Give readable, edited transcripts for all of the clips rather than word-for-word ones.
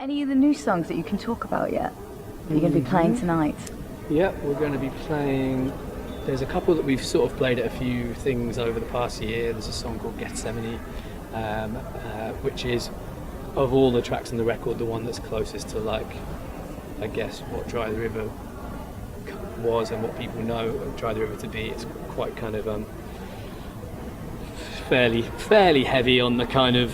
Any of the new songs that you can talk about yet? You're going to be playing tonight? Yeah, we're going to be playing. There's a couple that we've sort of played at a few things over the past year. There's a song called Gethsemane, which is, of all the tracks on the record, the one that's closest to, like, I guess, what Dry the River was and what people know Dry the River to be. It's quite kind of fairly heavy on the kind of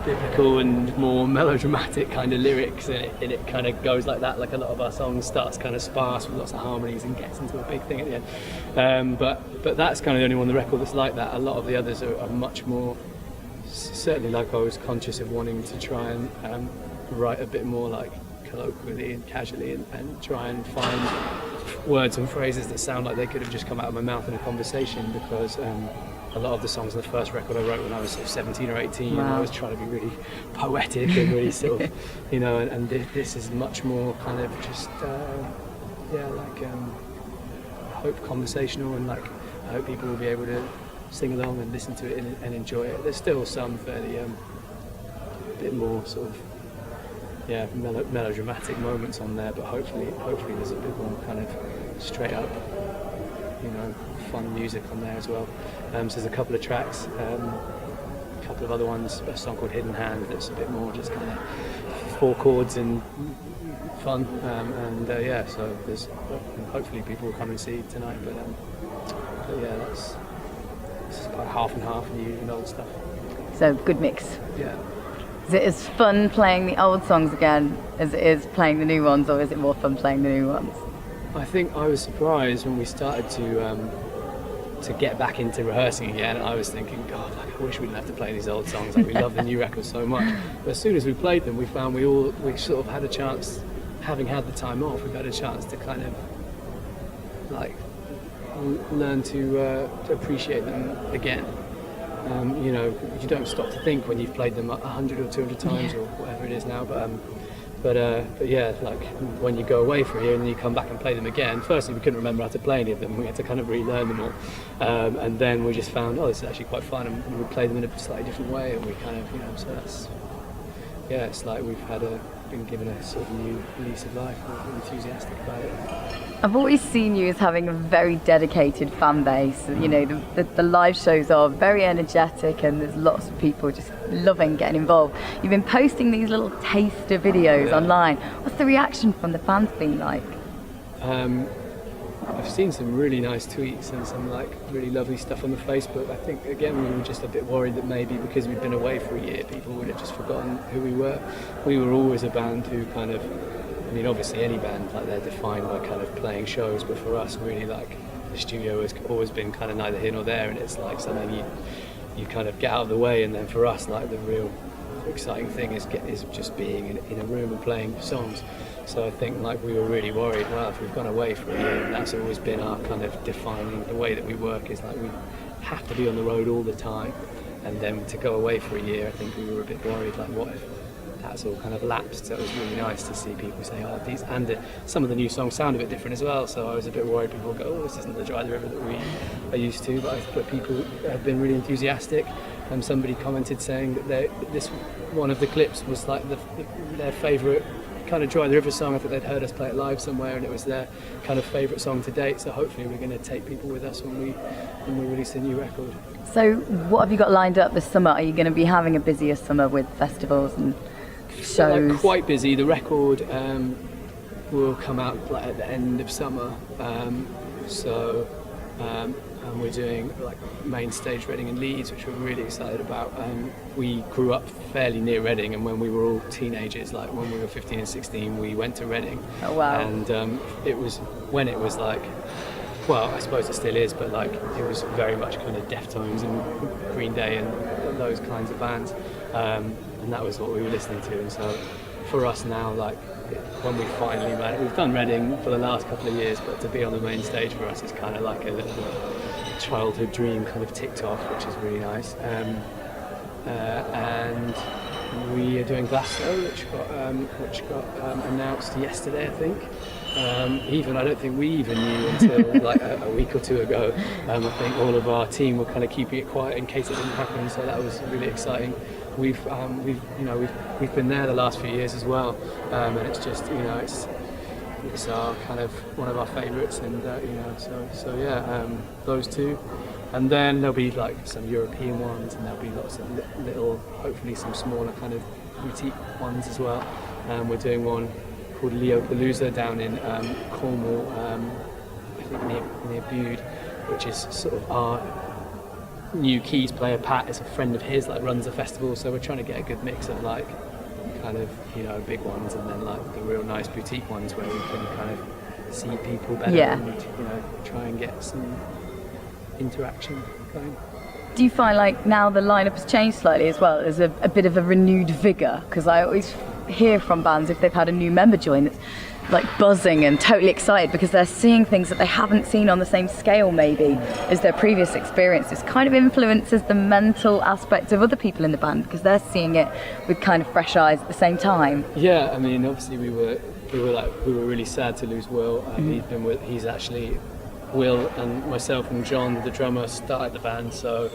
biblical and more melodramatic kind of lyrics, and it kind of goes like that. Like a lot of our songs starts kind of sparse with lots of harmonies and gets into a big thing at the end. But that's kind of the only one on the record that's like that. A lot of the others are much more. Certainly, like, I was conscious of wanting to try and write a bit more like colloquially and casually, and try and find words and phrases that sound like they could have just come out of my mouth in a conversation, because a lot of the songs on the first record I wrote when I was sort of 17 or 18, wow. I was trying to be really poetic and really sort of, and this is much more kind of just, I hope conversational, and like I hope people will be able to sing along and listen to it and enjoy it. There's still some fairly bit more sort of melodramatic moments on there, but hopefully there's a bit more kind of straight up, fun music on there as well. So there's a couple of tracks, a couple of other ones, a song called Hidden Hand that's a bit more just kind of four chords and fun, so there's hopefully people will come and see tonight, but yeah, it's about half and half, new and old stuff. So good mix. Yeah. Is it as fun playing the old songs again as it is playing the new ones, or is it more fun playing the new ones? I think I was surprised when we started to get back into rehearsing again. I was thinking, God, like, I wish we didn't have to play these old songs. Like, we love the new records so much. But as soon as we played them, we found we sort of had a chance, having had the time off, we've had a chance to kind of like learn to appreciate them again. You don't stop to think when you've played them 100 or 200 times or whatever it is now, but yeah, like when you go away for a year and then you come back and play them again, firstly we couldn't remember how to play any of them, we had to kind of relearn them all, and then we just found, this is actually quite fun, and we would play them in a slightly different way, and we kind of, so that's, yeah, it's like we've been given a sort of new lease of life. We're enthusiastic about it. I've always seen you as having a very dedicated fan base. The live shows are very energetic, and there's lots of people just loving getting involved. You've been posting these little taster videos online. What's the reaction from the fans been like? I've seen some really nice tweets and some like really lovely stuff on the Facebook. I think again we were just a bit worried that maybe because we'd been away for a year, people would have just forgotten who we were. We were always a band who kind of, obviously any band, like, they're defined by kind of playing shows, but for us really, like, the studio has always been kind of neither here nor there, and it's like something you kind of get out of the way, and then for us, like, the real exciting thing is just being in a room and playing songs. So I think, like, we were really worried, well, if we've gone away for a year, and that's always been our kind of defining, the way that we work is like we have to be on the road all the time, and then to go away for a year, I think we were a bit worried, like, what if that's all kind of lapsed? So it was really nice to see people say, these, and some of the new songs sound a bit different as well, so I was a bit worried people would go, this isn't the Dry the River that we are used to, but people have been really enthusiastic, and somebody commented saying that this one of the clips was like their favourite kind of Dry the River song. I think they'd heard us play it live somewhere, and it was their kind of favourite song to date, so hopefully we're going to take people with us when we release a new record. So what have you got lined up this summer? Are you going to be having a busier summer with festivals and shows? Like, quite busy. The record will come out like at the end of summer, and we're doing like main stage Reading and Leeds, which we're really excited about. We grew up fairly near Reading, and when we were all teenagers, like when we were 15 and 16, we went to Reading. Oh wow. And it was when it was like, well, I suppose it still is, but like it was very much kind of Deftones and Green Day and those kinds of bands, and that was what we were listening to. And so for us now, like, when we finally ran it, we've done Reading for the last couple of years, but to be on the main stage for us is kind of like a little childhood dream kind of ticked off, which is really nice. And we are doing Glasgow, which got announced yesterday, I think. I don't think we even knew until like a week or two ago. I think all of our team were kind of keeping it quiet in case it didn't happen, so that was really exciting. We've been there the last few years as well, and it's just it's our kind of one of our favourites, and those two. And then there'll be like some European ones, and there'll be lots of little, hopefully some smaller kind of boutique ones as well. We're doing one called Leopalooza down in Cornwall, I think near Bude, which is sort of our new keys player. Pat is a friend of his that runs the festival, so we're trying to get a good mix of like kind of big ones and then like the real nice boutique ones where we can kind of see people better and try and get some interaction going. Do you find like now the lineup has changed slightly as well? There's a bit of a renewed vigour, because I always hear from bands if they've had a new member join that's like buzzing and totally excited because they're seeing things that they haven't seen on the same scale maybe as their previous experiences. Kind of influences the mental aspect of other people in the band because they're seeing it with kind of fresh eyes at the same time. Yeah, I mean obviously we were really sad to lose Will. He's actually Will and myself and John, the drummer, started the band, so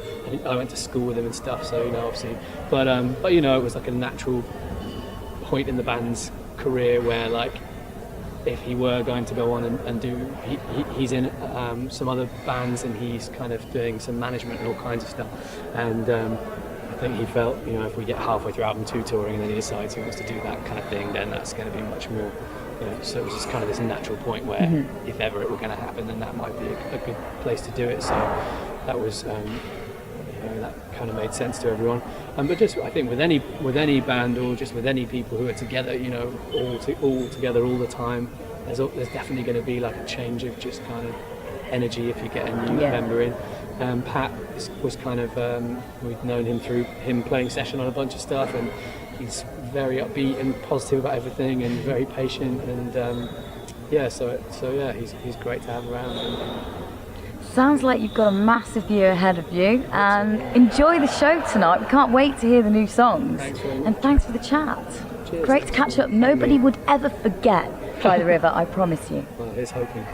I went to school with him and stuff. So obviously, but it was like a natural point in the band's career where like if he were going to go on and do, he's in some other bands and he's kind of doing some management and all kinds of stuff. And I think he felt if we get halfway through album 2 touring and then he decides he wants to do that kind of thing, then that's going to be much more. So it was just kind of this natural point where if ever it were going to happen, then that might be a good place to do it. So that was, that kind of made sense to everyone. But just I think with any band or just with any people who are together, all together all the time, there's definitely going to be like a change of just kind of energy if you get a new member in. Pat was kind of we've known him through him playing session on a bunch of stuff, and he's very upbeat and positive about everything and very patient, and he's great to have around. Sounds like you've got a massive year ahead of you, and enjoy the show tonight. We can't wait to hear the new songs. Thanks very much. And thanks for the chat. Cheers. Great to catch up. Nobody would ever forget By the River, I promise you. Well, here's hoping.